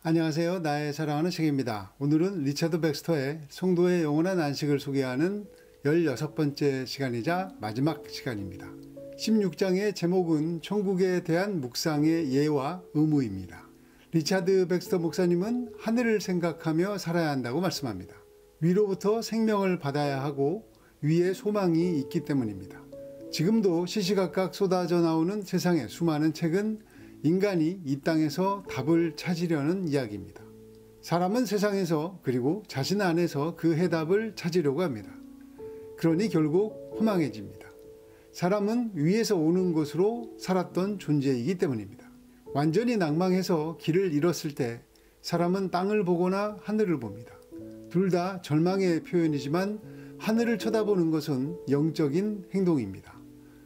안녕하세요. 나의 사랑하는 책입니다. 오늘은 리차드 백스터의 성도의 영원한 안식을 소개하는 16번째 시간이자 마지막 시간입니다. 16장의 제목은 천국에 대한 묵상의 예와 의무입니다. 리차드 백스터 목사님은 하늘을 생각하며 살아야 한다고 말씀합니다. 위로부터 생명을 받아야 하고 위에 소망이 있기 때문입니다. 지금도 시시각각 쏟아져 나오는 세상의 수많은 책은 인간이 이 땅에서 답을 찾으려는 이야기입니다. 사람은 세상에서 그리고 자신 안에서 그 해답을 찾으려고 합니다. 그러니 결국 허망해집니다. 사람은 위에서 오는 것으로 살았던 존재이기 때문입니다. 완전히 낭망해서 길을 잃었을 때 사람은 땅을 보거나 하늘을 봅니다. 둘 다 절망의 표현이지만 하늘을 쳐다보는 것은 영적인 행동입니다.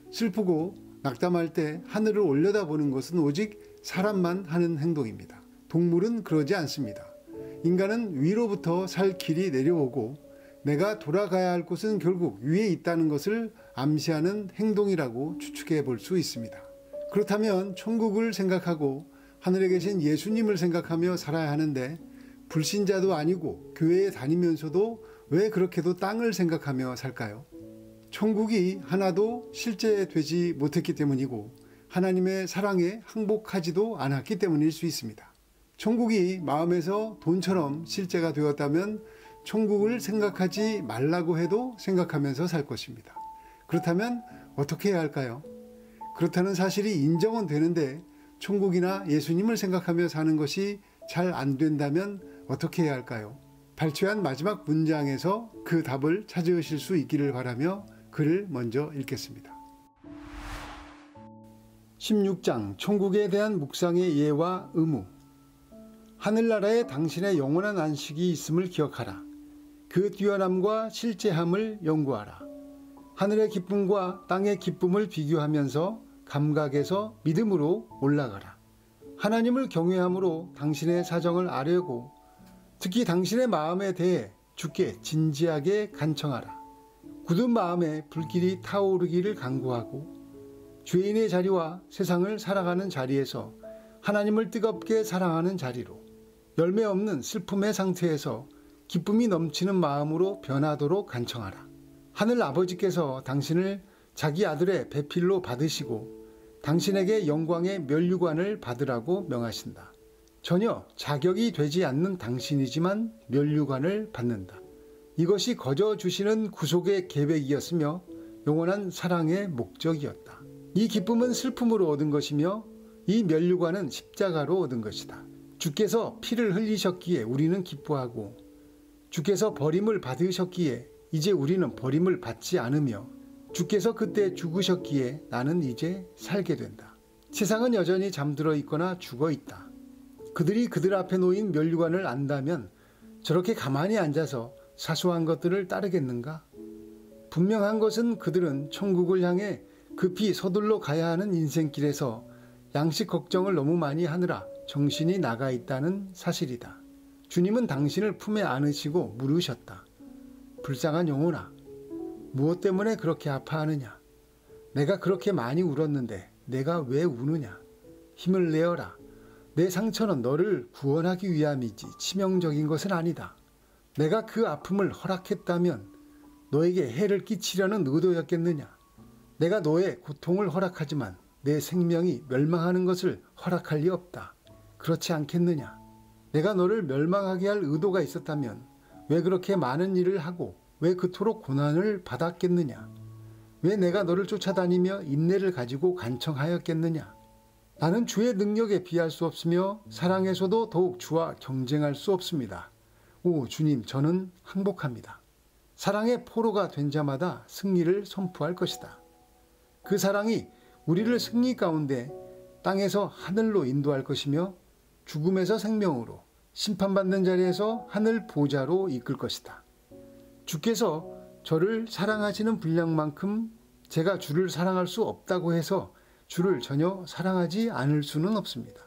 슬프고 낙담할 때 하늘을 올려다보는 것은 오직 사람만 하는 행동입니다. 동물은 그러지 않습니다. 인간은 위로부터 살 길이 내려오고 내가 돌아가야 할 곳은 결국 위에 있다는 것을 암시하는 행동이라고 추측해 볼 수 있습니다. 그렇다면 천국을 생각하고 하늘에 계신 예수님을 생각하며 살아야 하는데 불신자도 아니고 교회에 다니면서도 왜 그렇게도 땅을 생각하며 살까요? 천국이 하나도 실제되지 못했기 때문이고 하나님의 사랑에 항복하지도 않았기 때문일 수 있습니다. 천국이 마음에서 돈처럼 실제가 되었다면 천국을 생각하지 말라고 해도 생각하면서 살 것입니다. 그렇다면 어떻게 해야 할까요? 그렇다는 사실이 인정은 되는데 천국이나 예수님을 생각하며 사는 것이 잘 안 된다면 어떻게 해야 할까요? 발췌한 마지막 문장에서 그 답을 찾으실 수 있기를 바라며 글을 먼저 읽겠습니다. 16장 천국에 대한 묵상의 예와 의무. 하늘나라에 당신의 영원한 안식이 있음을 기억하라. 그 뛰어남과 실제함을 연구하라. 하늘의 기쁨과 땅의 기쁨을 비교하면서 감각에서 믿음으로 올라가라. 하나님을 경외함으로 당신의 사정을 아뢰고 특히 당신의 마음에 대해 주께 진지하게 간청하라. 굳은 마음에 불길이 타오르기를 간구하고 죄인의 자리와 세상을 살아가는 자리에서 하나님을 뜨겁게 사랑하는 자리로 열매 없는 슬픔의 상태에서 기쁨이 넘치는 마음으로 변하도록 간청하라. 하늘 아버지께서 당신을 자기 아들의 배필로 받으시고 당신에게 영광의 면류관을 받으라고 명하신다. 전혀 자격이 되지 않는 당신이지만 면류관을 받는다. 이것이 거저 주시는 구속의 계획이었으며 영원한 사랑의 목적이었다. 이 기쁨은 슬픔으로 얻은 것이며 이 면류관은 십자가로 얻은 것이다. 주께서 피를 흘리셨기에 우리는 기뻐하고 주께서 버림을 받으셨기에 이제 우리는 버림을 받지 않으며 주께서 그때 죽으셨기에 나는 이제 살게 된다. 세상은 여전히 잠들어 있거나 죽어 있다. 그들이 그들 앞에 놓인 면류관을 안다면 저렇게 가만히 앉아서 사소한 것들을 따르겠는가? 분명한 것은 그들은 천국을 향해 급히 서둘러 가야 하는 인생길에서 양식 걱정을 너무 많이 하느라 정신이 나가 있다는 사실이다. 주님은 당신을 품에 안으시고 물으셨다. 불쌍한 영혼아, 무엇 때문에 그렇게 아파하느냐? 내가 그렇게 많이 울었는데 내가 왜 우느냐? 힘을 내어라. 내 상처는 너를 구원하기 위함이지 치명적인 것은 아니다. 내가 그 아픔을 허락했다면 너에게 해를 끼치려는 의도였겠느냐? 내가 너의 고통을 허락하지만 내 생명이 멸망하는 것을 허락할 리 없다. 그렇지 않겠느냐? 내가 너를 멸망하게 할 의도가 있었다면 왜 그렇게 많은 일을 하고 왜 그토록 고난을 받았겠느냐? 왜 내가 너를 쫓아다니며 인내를 가지고 간청하였겠느냐? 나는 주의 능력에 비할 수 없으며 사랑에서도 더욱 주와 경쟁할 수 없습니다. 오 주님, 저는 항복합니다. 사랑의 포로가 된 자마다 승리를 선포할 것이다. 그 사랑이 우리를 승리 가운데 땅에서 하늘로 인도할 것이며 죽음에서 생명으로 심판받는 자리에서 하늘 보좌로 이끌 것이다. 주께서 저를 사랑하시는 분량만큼 제가 주를 사랑할 수 없다고 해서 주를 전혀 사랑하지 않을 수는 없습니다.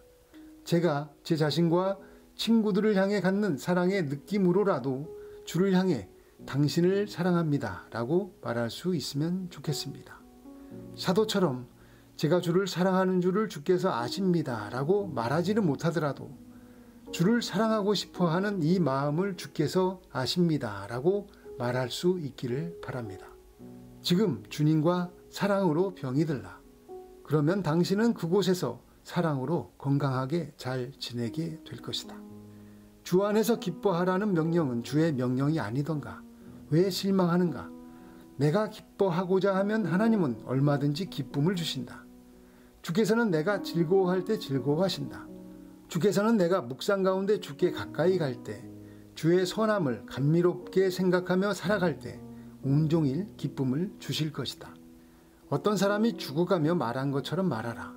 제가 제 자신과 친구들을 향해 갖는 사랑의 느낌으로라도 주를 향해 당신을 사랑합니다 라고 말할 수 있으면 좋겠습니다. 사도처럼 제가 주를 사랑하는 줄을 주께서 아십니다 라고 말하지는 못하더라도 주를 사랑하고 싶어 하는 이 마음을 주께서 아십니다 라고 말할 수 있기를 바랍니다. 지금 주님과 사랑으로 병이 들라. 그러면 당신은 그곳에서 사랑으로 건강하게 잘 지내게 될 것이다. 주 안에서 기뻐하라는 명령은 주의 명령이 아니던가? 왜 실망하는가? 내가 기뻐하고자 하면 하나님은 얼마든지 기쁨을 주신다. 주께서는 내가 즐거워할 때 즐거워하신다. 주께서는 내가 묵상 가운데 주께 가까이 갈 때, 주의 선함을 감미롭게 생각하며 살아갈 때 온종일 기쁨을 주실 것이다. 어떤 사람이 죽어가며 말한 것처럼 말하라.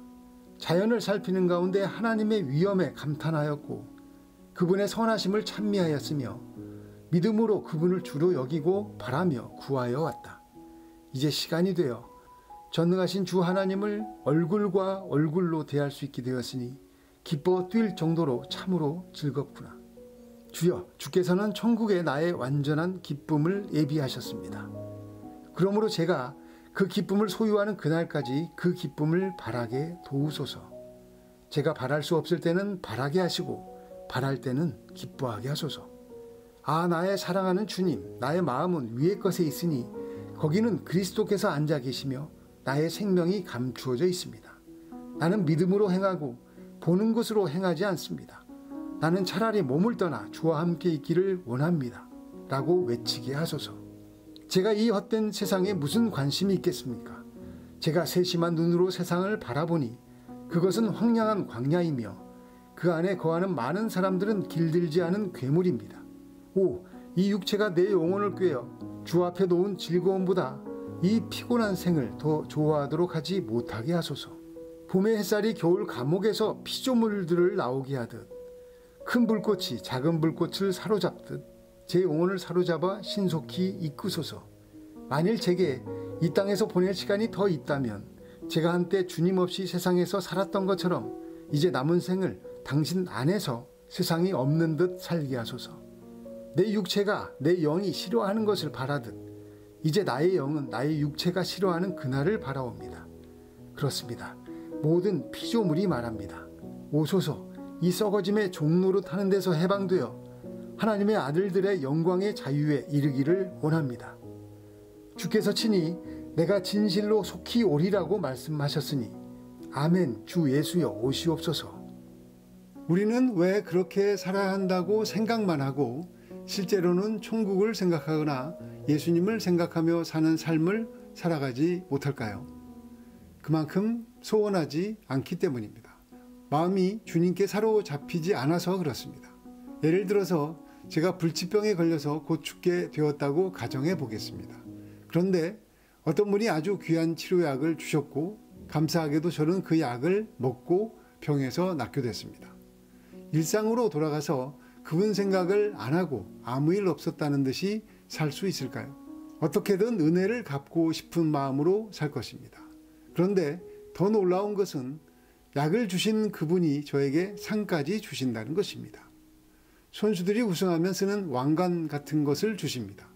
자연을 살피는 가운데 하나님의 위엄에 감탄하였고 그분의 선하심을 찬미하였으며 믿음으로 그분을 주로 여기고 바라며 구하여 왔다. 이제 시간이 되어 전능하신 주 하나님을 얼굴과 얼굴로 대할 수 있게 되었으니 기뻐 뛸 정도로 참으로 즐겁구나. 주여, 주께서는 천국에 나의 완전한 기쁨을 예비하셨습니다. 그러므로 제가 그 기쁨을 소유하는 그날까지 그 기쁨을 바라게 도우소서. 제가 바랄 수 없을 때는 바라게 하시고 바랄 때는 기뻐하게 하소서. 아, 나의 사랑하는 주님, 나의 마음은 위의 것에 있으니 거기는 그리스도께서 앉아 계시며 나의 생명이 감추어져 있습니다. 나는 믿음으로 행하고 보는 것으로 행하지 않습니다. 나는 차라리 몸을 떠나 주와 함께 있기를 원합니다. 라고 외치게 하소서. 제가 이 헛된 세상에 무슨 관심이 있겠습니까? 제가 세심한 눈으로 세상을 바라보니 그것은 황량한 광야이며 그 안에 거하는 많은 사람들은 길들지 않은 괴물입니다. 오, 이 육체가 내 영혼을 꿰어 주 앞에 놓은 즐거움보다 이 피곤한 생을 더 좋아하도록 하지 못하게 하소서. 봄의 햇살이 겨울 감옥에서 피조물들을 나오게 하듯 큰 불꽃이 작은 불꽃을 사로잡듯 제 영혼을 사로잡아 신속히 이끄소서. 만일 제게 이 땅에서 보낼 시간이 더 있다면 제가 한때 주님 없이 세상에서 살았던 것처럼 이제 남은 생을 당신 안에서 세상이 없는 듯 살게 하소서. 내 육체가 내 영이 싫어하는 것을 바라듯 이제 나의 영은 나의 육체가 싫어하는 그날을 바라옵니다. 그렇습니다. 모든 피조물이 말합니다. 오소서. 이 썩어짐의 종노릇 하는 데서 해방되어 하나님의 아들들의 영광의 자유에 이르기를 원합니다. 주께서 친히 내가 진실로 속히 오리라고 말씀하셨으니 아멘. 주 예수여 오시옵소서. 우리는 왜 그렇게 살아야 한다고 생각만 하고 실제로는 천국을 생각하거나 예수님을 생각하며 사는 삶을 살아가지 못할까요? 그만큼 소원하지 않기 때문입니다. 마음이 주님께 사로잡히지 않아서 그렇습니다. 예를 들어서 제가 불치병에 걸려서 곧 죽게 되었다고 가정해 보겠습니다. 그런데 어떤 분이 아주 귀한 치료약을 주셨고 감사하게도 저는 그 약을 먹고 병에서 낫게 됐습니다. 일상으로 돌아가서 그분 생각을 안 하고 아무 일 없었다는 듯이 살 수 있을까요? 어떻게든 은혜를 갚고 싶은 마음으로 살 것입니다. 그런데 더 놀라운 것은 약을 주신 그분이 저에게 상까지 주신다는 것입니다. 선수들이 우승하면 쓰는 왕관 같은 것을 주십니다.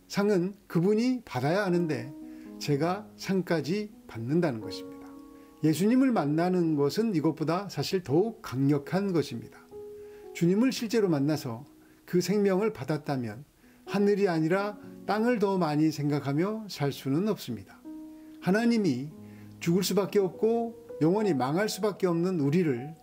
상은 그분이 받아야 하는데 제가 상까지 받는다는 것입니다. 예수님을 만나는 것은 이것보다 사실 더욱 강력한 것입니다. 주님을 실제로 만나서 그 생명을 받았다면 하늘이 아니라 땅을 더 많이 생각하며 살 수는 없습니다. 하나님이 죽을 수밖에 없고 영원히 망할 수밖에 없는 우리를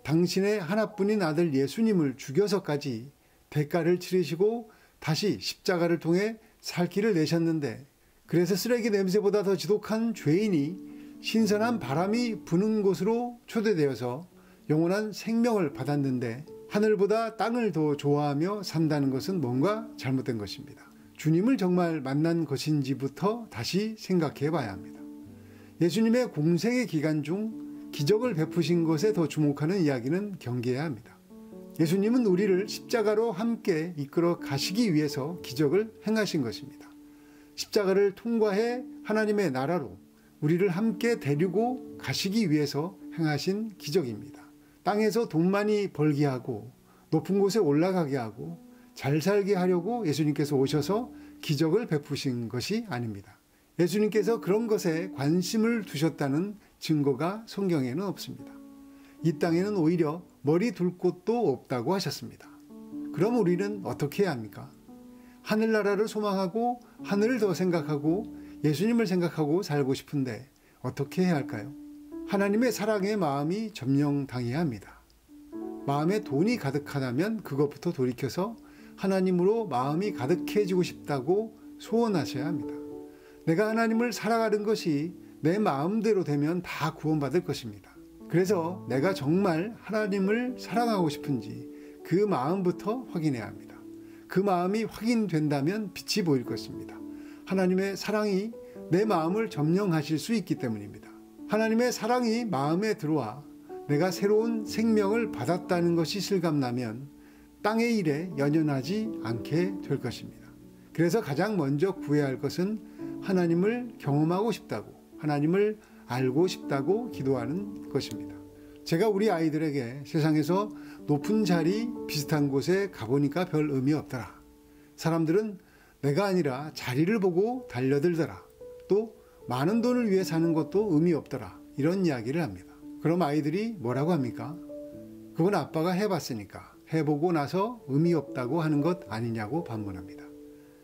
당신의 하나뿐인 아들 예수님을 죽여서까지 대가를 치르시고 다시 십자가를 통해 살 길을 내셨는데, 그래서 쓰레기 냄새보다 더 지독한 죄인이 신선한 바람이 부는 곳으로 초대되어서 영원한 생명을 받았는데 하늘보다 땅을 더 좋아하며 산다는 것은 뭔가 잘못된 것입니다. 주님을 정말 만난 것인지부터 다시 생각해 봐야 합니다. 예수님의 공생의 기간 중 기적을 베푸신 것에 더 주목하는 이야기는 경계해야 합니다. 예수님은 우리를 십자가로 함께 이끌어 가시기 위해서 기적을 행하신 것입니다. 십자가를 통과해 하나님의 나라로 우리를 함께 데리고 가시기 위해서 행하신 기적입니다. 땅에서 돈 많이 벌게 하고 높은 곳에 올라가게 하고 잘 살게 하려고 예수님께서 오셔서 기적을 베푸신 것이 아닙니다. 예수님께서 그런 것에 관심을 두셨다는 증거가 성경에는 없습니다. 이 땅에는 오히려 머리 둘 곳도 없다고 하셨습니다. 그럼 우리는 어떻게 해야 합니까? 하늘나라를 소망하고 하늘을 더 생각하고 예수님을 생각하고 살고 싶은데 어떻게 해야 할까요? 하나님의 사랑의 마음이 점령당해야 합니다. 마음에 돈이 가득하다면 그것부터 돌이켜서 하나님으로 마음이 가득해지고 싶다고 소원하셔야 합니다. 내가 하나님을 사랑하는 것이 내 마음대로 되면 다 구원받을 것입니다. 그래서 내가 정말 하나님을 사랑하고 싶은지 그 마음부터 확인해야 합니다. 그 마음이 확인된다면 빛이 보일 것입니다. 하나님의 사랑이 내 마음을 점령하실 수 있기 때문입니다. 하나님의 사랑이 마음에 들어와 내가 새로운 생명을 받았다는 것이 실감나면 땅의 일에 연연하지 않게 될 것입니다. 그래서 가장 먼저 구해야 할 것은 하나님을 경험하고 싶다고, 하나님을 알고 싶다고 기도하는 것입니다. 제가 우리 아이들에게 세상에서 높은 자리 비슷한 곳에 가보니까 별 의미 없더라. 사람들은 내가 아니라 자리를 보고 달려들더라. 또 많은 돈을 위해 사는 것도 의미 없더라. 이런 이야기를 합니다. 그럼 아이들이 뭐라고 합니까? 그건 아빠가 해봤으니까 해보고 나서 의미 없다고 하는 것 아니냐고 반문합니다.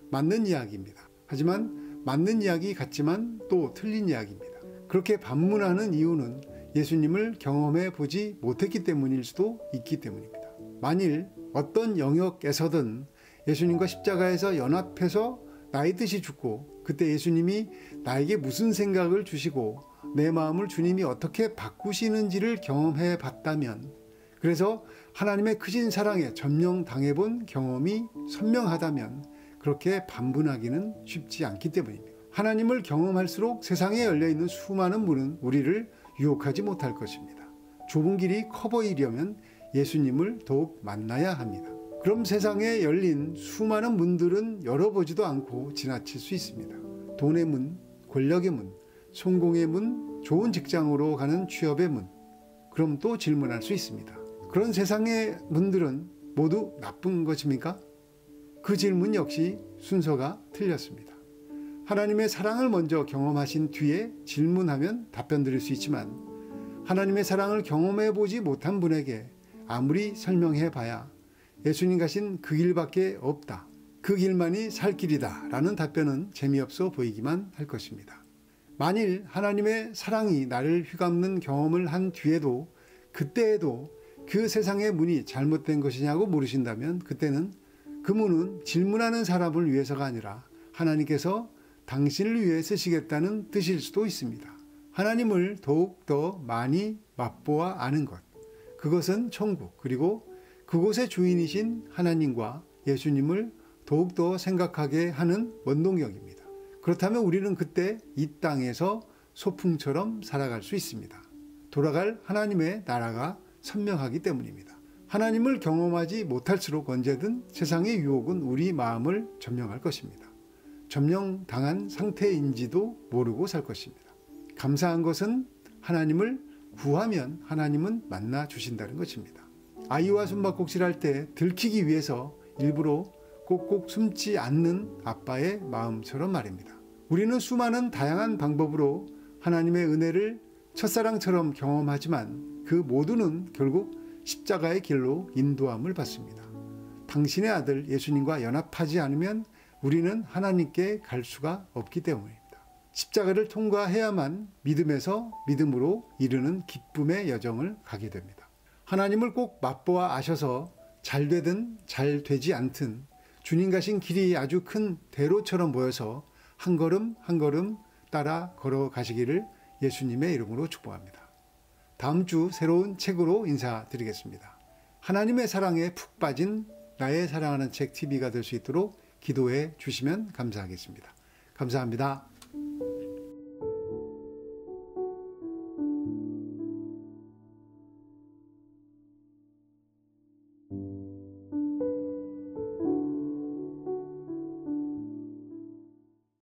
맞는 이야기입니다. 하지만 맞는 이야기 같지만 또 틀린 이야기입니다. 그렇게 반문하는 이유는 예수님을 경험해 보지 못했기 때문일 수도 있기 때문입니다. 만일 어떤 영역에서든 예수님과 십자가에서 연합해서 나의 뜻이 죽고 그때 예수님이 나에게 무슨 생각을 주시고 내 마음을 주님이 어떻게 바꾸시는지를 경험해 봤다면, 그래서 하나님의 크신 사랑에 점령당해 본 경험이 선명하다면 그렇게 반분하기는 쉽지 않기 때문입니다. 하나님을 경험할수록 세상에 열려있는 수많은 문은 우리를 유혹하지 못할 것입니다. 좁은 길이 커 보이려면 예수님을 더욱 만나야 합니다. 그럼 세상에 열린 수많은 문들은 열어보지도 않고 지나칠 수 있습니다. 돈의 문, 권력의 문, 성공의 문, 좋은 직장으로 가는 취업의 문. 그럼 또 질문할 수 있습니다. 그런 세상의 문들은 모두 나쁜 것입니까? 그 질문 역시 순서가 틀렸습니다. 하나님의 사랑을 먼저 경험하신 뒤에 질문하면 답변 드릴 수 있지만 하나님의 사랑을 경험해 보지 못한 분에게 아무리 설명해 봐야 예수님 가신 그 길밖에 없다, 그 길만이 살 길이다 라는 답변은 재미없어 보이기만 할 것입니다. 만일 하나님의 사랑이 나를 휘감는 경험을 한 뒤에도 그때에도 그 세상의 문이 잘못된 것이냐고 물으신다면 그때는 그 문은 질문하는 사람을 위해서가 아니라 하나님께서 당신을 위해 쓰시겠다는 뜻일 수도 있습니다. 하나님을 더욱 더 많이 맛보아 아는 것, 그것은 천국, 그리고 그곳의 주인이신 하나님과 예수님을 더욱더 생각하게 하는 원동력입니다. 그렇다면 우리는 그때 이 땅에서 소풍처럼 살아갈 수 있습니다. 돌아갈 하나님의 나라가 선명하기 때문입니다. 하나님을 경험하지 못할수록 언제든 세상의 유혹은 우리 마음을 점령할 것입니다. 점령당한 상태인지도 모르고 살 것입니다. 감사한 것은 하나님을 구하면 하나님은 만나 주신다는 것입니다. 아이와 숨바꼭질 할 때 들키기 위해서 일부러 꼭꼭 숨지 않는 아빠의 마음처럼 말입니다. 우리는 수많은 다양한 방법으로 하나님의 은혜를 첫사랑처럼 경험하지만 그 모두는 결국 십자가의 길로 인도함을 받습니다. 당신의 아들 예수님과 연합하지 않으면 우리는 하나님께 갈 수가 없기 때문입니다. 십자가를 통과해야만 믿음에서 믿음으로 이르는 기쁨의 여정을 가게 됩니다. 하나님을 꼭 맛보아 아셔서 잘 되든 잘 되지 않든 주님 가신 길이 아주 큰 대로처럼 보여서 한 걸음 한 걸음 따라 걸어가시기를 예수님의 이름으로 축복합니다. 다음 주 새로운 책으로 인사드리겠습니다. 하나님의 사랑에 푹 빠진 나의 사랑하는 책 TV가 될 수 있도록 기도해 주시면 감사하겠습니다. 감사합니다.